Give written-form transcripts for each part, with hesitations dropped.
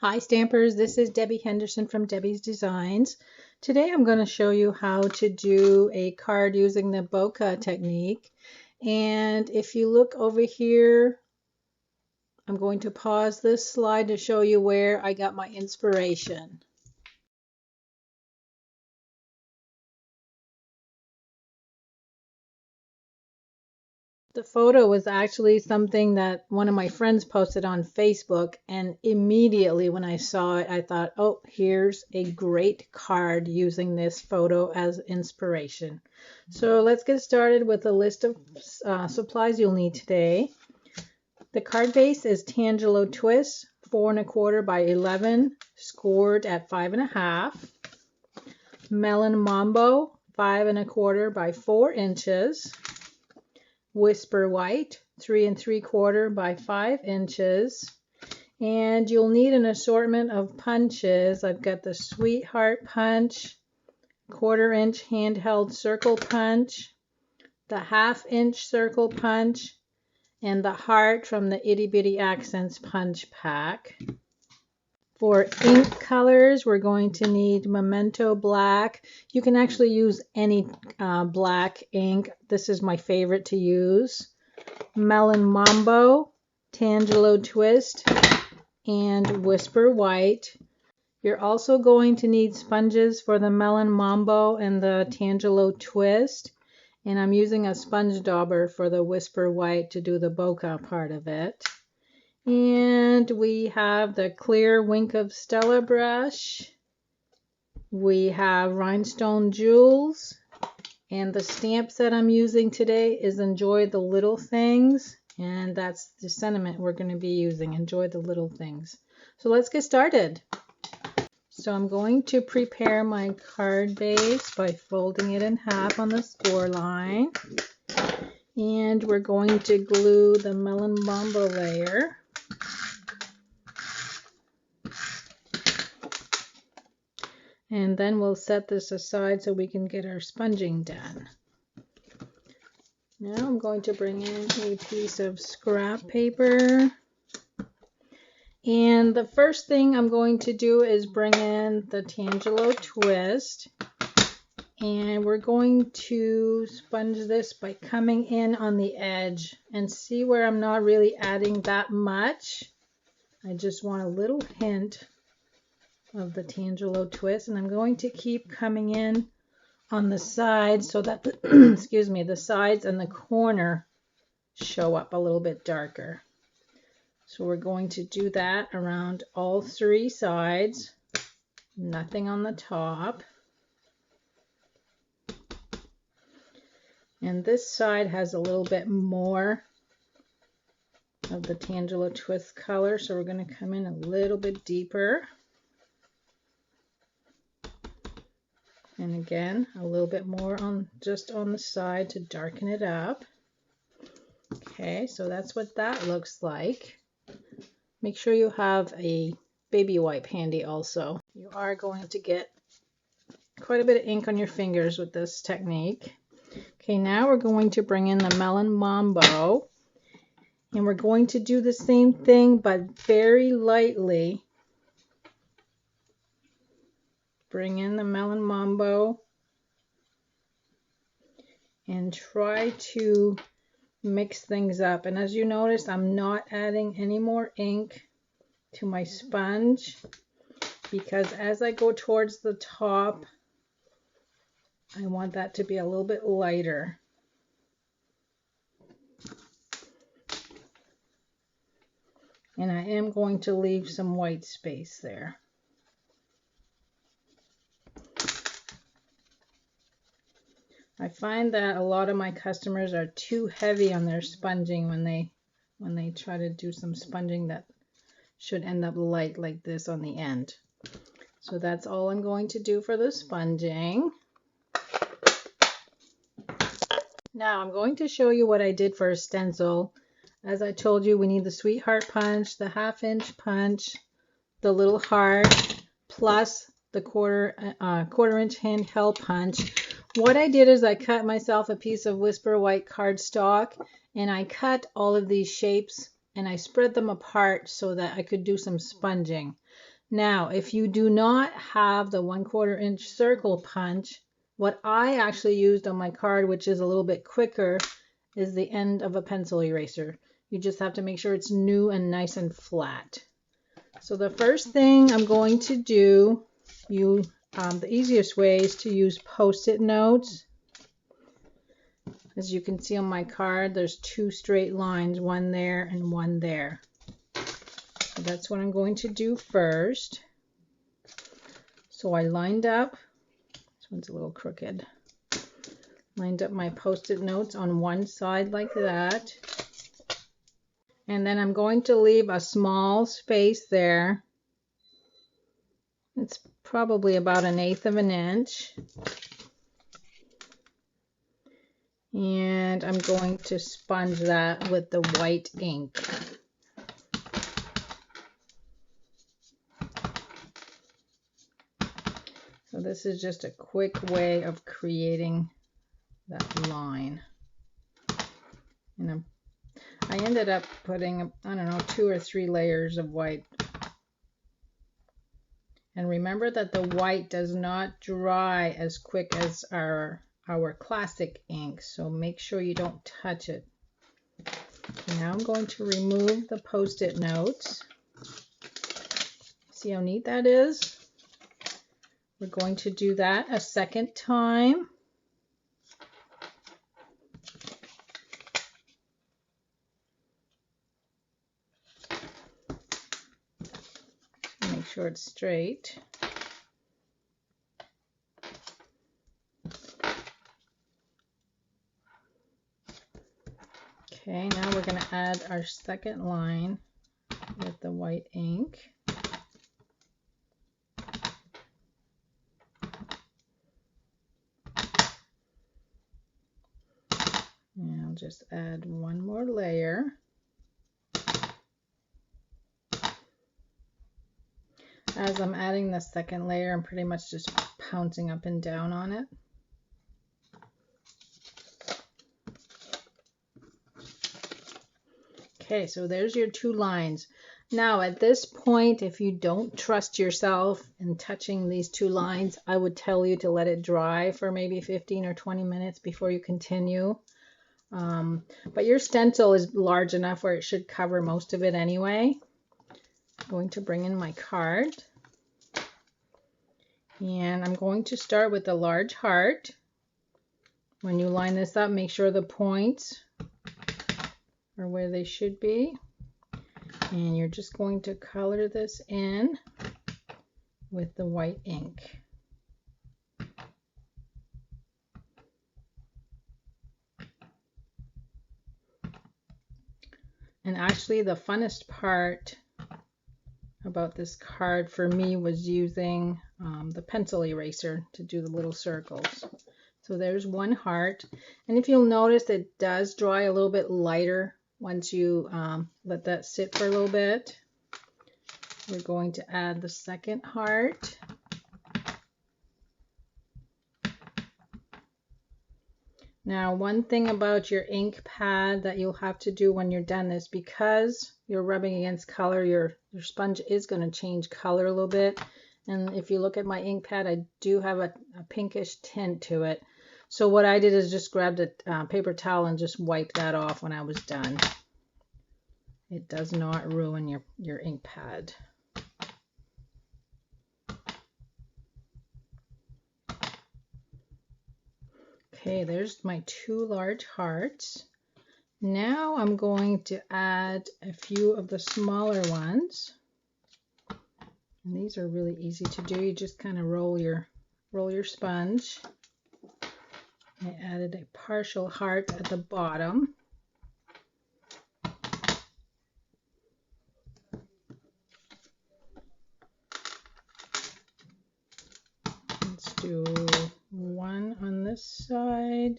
Hi Stampers, this is Debbie Henderson from Debbie's Designs. Today I'm going to show you how to do a card using the bokeh technique. And if you look over here, I'm going to pause this slide to show you where I got my inspiration. The photo was actually something that one of my friends posted on Facebook, and immediately when I saw it, I thought, oh, here's a great card using this photo as inspiration. So let's get started with a list of supplies you'll need today. The card base is Tangelo Twist, 4 1/4 by 11, scored at 5 1/2. Melon Mambo, 5 1/4 by 4 inches. Whisper White, 3 3/4 by 5 inches. And you'll need an assortment of punches. I've got the Sweetheart Punch, 1/4 inch handheld circle punch, the 1/2 inch circle punch, and the heart from the Itty Bitty Accents punch pack. For ink colors, we're going to need Memento Black. You can actually use any black ink. This is my favorite to use. Melon Mambo, Tangelo Twist, and Whisper White. You're also going to need sponges for the Melon Mambo and the Tangelo Twist. And I'm using a sponge dauber for the Whisper White to do the bokeh part of it. And we have the clear Wink of Stella brush. We have Rhinestone Jewels. And the stamp set I'm using today is Enjoy the Little Things. And that's the sentiment we're going to be using, enjoy the little things. So let's get started. So I'm going to prepare my card base by folding it in half on the score line. And we're going to glue the Melon Mambo layer. And then we'll set this aside so we can get our sponging done. Now I'm going to bring in a piece of scrap paper. And the first thing I'm going to do is bring in the Tangelo Twist. And we're going to sponge this by coming in on the edge. And see where I'm not really adding that much. I just want a little hint of the Tangelo Twist, and I'm going to keep coming in on the sides so that the, excuse me, the sides and the corner show up a little bit darker. So we're going to do that around all 3 sides, nothing on the top. And this side has a little bit more of the Tangelo Twist color, so we're going to come in a little bit deeper. And again, a little bit more on just on the side to darken it up. Okay, so that's what that looks like. Make sure you have a baby wipe handy also. You are going to get quite a bit of ink on your fingers with this technique. Okay, now we're going to bring in the Melon Mambo. And we're going to do the same thing, but very lightly. Bring in the Melon Mambo and try to mix things up. And as you notice, I'm not adding any more ink to my sponge because as I go towards the top, I want that to be a little bit lighter. And I am going to leave some white space there. I find that a lot of my customers are too heavy on their sponging when they try to do some sponging that should end up light like this on the end. So that's all I'm going to do for the sponging. Now I'm going to show you what I did for a stencil. As I told you, we need the Sweetheart Punch, the 1/2 inch punch, the little heart, plus the 1/4 inch handheld punch. What I did is I cut myself a piece of Whisper White cardstock, and I cut all of these shapes and I spread them apart so that I could do some sponging. Now, if you do not have the 1/4 inch circle punch, what I actually used on my card, which is a little bit quicker, is the end of a pencil eraser. You just have to make sure it's new and nice and flat. So the first thing I'm going to do, the easiest way is to use Post-it notes. As you can see on my card, there's 2 straight lines, one there and one there. So that's what I'm going to do first. So I lined up, this one's a little crooked, lined up my Post-it notes on one side like that. And then I'm going to leave a small space there. It's probably about 1/8 of an inch. And I'm going to sponge that with the white ink. So this is just a quick way of creating that line. And I ended up putting, I don't know, 2 or 3 layers of white. And remember that the white does not dry as quick as our classic ink, so make sure you don't touch it. Okay, now I'm going to remove the Post-it notes. See how neat that is? We're going to do that a second time. Make sure it's straight. Okay, now we're going to add our second line with the white ink. And I'll just add one more layer. As I'm adding the second layer, I'm pretty much just pouncing up and down on it. Okay, so there's your 2 lines. Now at this point, if you don't trust yourself in touching these 2 lines, I would tell you to let it dry for maybe 15 or 20 minutes before you continue. But your stencil is large enough where it should cover most of it anyway. I'm going to bring in my card. And I'm going to start with the large heart. When you line this up, make sure the points are where they should be. And you're just going to color this in with the white ink. And actually the funnest part about this card for me was using the pencil eraser to do the little circles. So there's one heart, and if you'll notice, it does dry a little bit lighter once you let that sit for a little bit. We're going to add the second heart. Now, one thing about your ink pad that you'll have to do when you're done is, because you're rubbing against color, your sponge is going to change color a little bit. And if you look at my ink pad, I do have a pinkish tint to it. So what I did is just grabbed a paper towel and just wiped that off when I was done. It does not ruin your ink pad. Okay, there's my 2 large hearts. Now I'm going to add a few of the smaller ones. And these are really easy to do. You just kind of roll your sponge. I added a partial heart at the bottom. Let's do one on this side.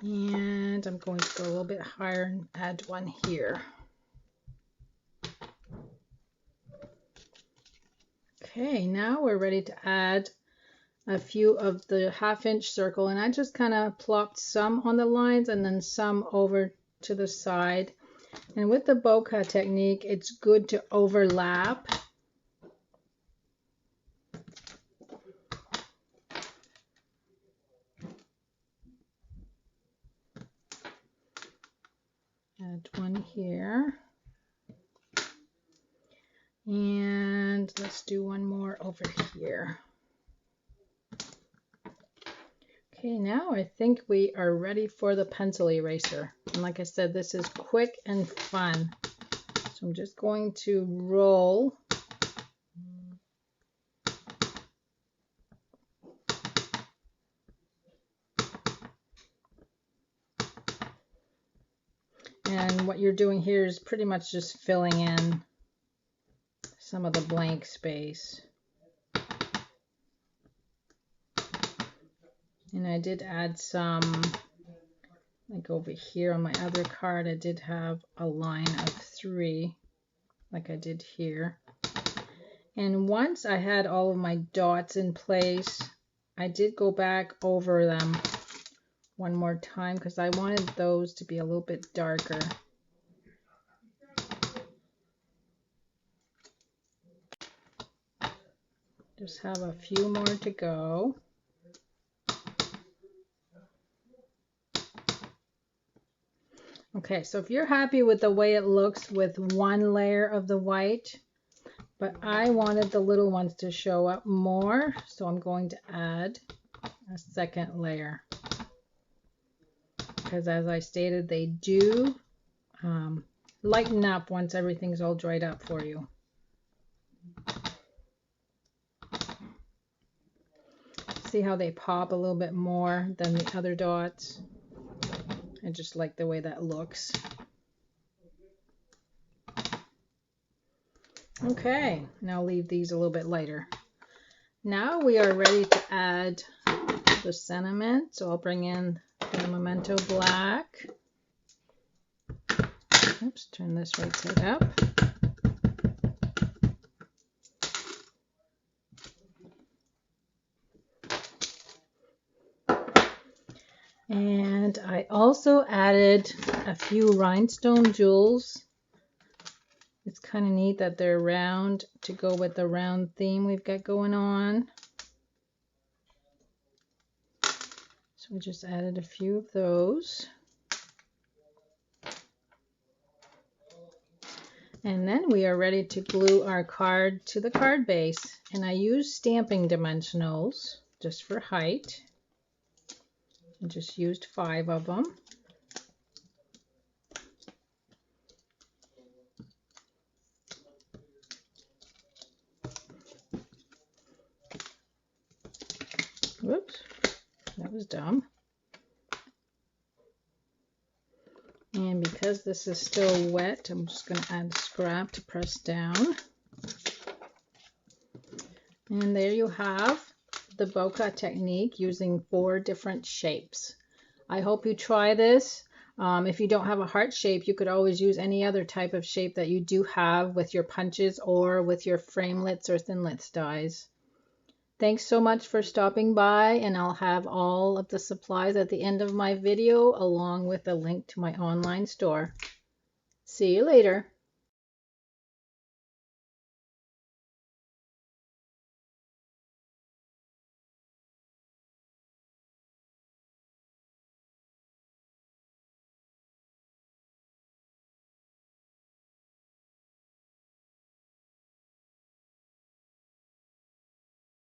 And I'm going to go a little bit higher and add one here. Okay, now we're ready to add a few of the 1/2 inch circle, and I just kind of plopped some on the lines and then some over to the side. And with the bokeh technique, it's good to overlap Add one here. And let's do one more over here. Okay, now I think we are ready for the pencil eraser. And like I said, this is quick and fun. So I'm just going to roll and what you're doing here is pretty much just filling in some of the blank space. And I did add some, like over here on my other card, I did have a line of 3, like I did here. And once I had all of my dots in place, I did go back over them one more time because I wanted those to be a little bit darker. Just have a few more to go. Okay, so if you're happy with the way it looks with one layer of the white, but I wanted the little ones to show up more, so I'm going to add a second layer. Because as I stated, they do lighten up once everything's all dried up for you. See how they pop a little bit more than the other dots? I just like the way that looks. Okay, now leave these a little bit lighter. Now we are ready to add the sentiment. So I'll bring in the Memento Black. Oops, turn this right side up. And I also added a few rhinestone jewels. It's kind of neat that they're round to go with the round theme we've got going on. So we just added a few of those. And then we are ready to glue our card to the card base. And I use stamping dimensionals just for height. I just used 5 of them. Whoops, that was dumb. And because this is still wet, I'm just going to add scrap to press down. And there you have the bokeh technique using 4 different shapes. I hope you try this. If you don't have a heart shape, you could always use any other type of shape that you do have with your punches or with your framelits or thinlits dies. Thanks so much for stopping by, and I'll have all of the supplies at the end of my video along with a link to my online store. See you later.